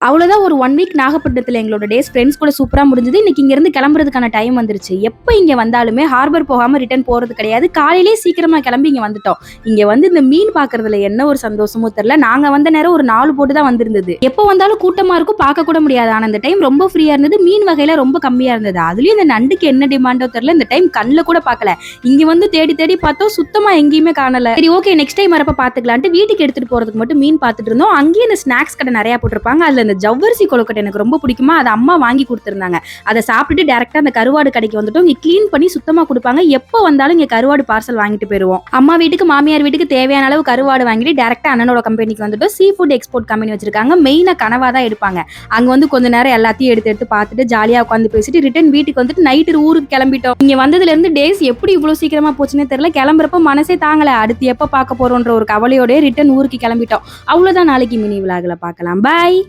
அவ்வளோதான் ஒரு 1 வீக் நாகப்பட்டினத்தில எங்களோட டேஸ் ஃப்ரெண்ட்ஸ் கூட சூப்பரா முடிஞ்சது. இன்னைக்கு இங்கருந்து கிளம்புறதுக்கான டைம் வந்துருச்சு. எப்ப இங்க வந்தாலுமே ஹார்பர் போகாம ரிட்டர்ன் போறது கிடையாது. காலையிலேயே சீக்கிரமா கிளம்பி இங்க வந்துட்டோம். இங்க வந்து இந்த மீன் பார்க்கறதுல என்ன ஒரு சந்தோஷமோ தெரியல. நாங்க வந்த நேரம் ஒரு 4 போட்டு தான் வந்திருந்தது. எப்போ வந்தாலும் கூட்டமா இருக்கும். பார்க்க கூட முடியாது. ஆனா இந்த டைம் ரொம்ப ஃப்ரீயா இருந்தது. மீன் வகையில ரொம்ப கம்மியா இருந்தது. அதுலயும் இந்த நண்டுக்கு என்ன டிமாண்டோ தெரியல. இந்த டைம் கண்ல கூட பார்க்கல. இங்க வந்து தேடி தேடி பார்த்தோம். சுத்தமா எங்கேயுமே காணல. சரி ஓகே நெக்ஸ்ட் டைம் வரப்ப பார்த்துக்கலான்ட்டு வீட்டுக்கு எடுத்துட்டு போறதுக்கு மட்டும் மீன் பார்த்துட்டு இருந்தோம். அங்கேயே இந்த ஸ்நாக்ஸ் கடை நிறைய போட்டிருப்பாங்க. அதுல இந்த ஜவ்வரிசி கொழுக்கட்டை எனக்கு ரொம்ப பிடிக்குமா, அதை அம்மா வாங்கி கொடுத்துருந்தாங்க. அதை சாப்பிட்டுட்டு டேரக்டா அந்த கருவாடு கடைக்கு வந்துட்டோம். இங்க கிளீன் பண்ணி சுத்தமா கொடுப்பாங்க. எப்போ வந்தாலும் இங்க கருவாடு பார்சல் வாங்கிட்டு போயிருவோம். அம்மா வீட்டுக்கு மாமியார் வீட்டுக்கு தேவையான அளவு கருவாடு வாங்கிட்டு டேரக்டா அண்ணனோட கம்பெனிக்கு வந்துட்டோம். சீ ஃபுட் எக்ஸ்போர்ட் கம்பெனி வச்சிருக்காங்க. மெயினா கனவா தான் எடுப்பாங்க. அங்க வந்து கொஞ்ச நேரம் எல்லாத்தையும் எடுத்து எடுத்து பார்த்துட்டு ஜாலியா உட்காந்து பேசிட்டு ரிட்டர்ன் வீட்டுக்கு வந்துட்டு நைட்டு ஊருக்கு கிளம்பிட்டோம். இங்க வந்ததுல இருந்து டேஸ் எப்படி இவ்வளவு சீக்கிரமா போச்சுன்னே தெரியல. கிளம்புறப்ப மனசே தாங்கல. அடுத்து எப்ப பார்க்க போறோம்ன்ற ஒரு கவலையோட ரிட்டர்ன் ஊருக்கு கிளம்பிட்டோம். அவ்வளவுதான். நாளைக்கு மினி விலாகுல பார்க்கலாம். பாய்.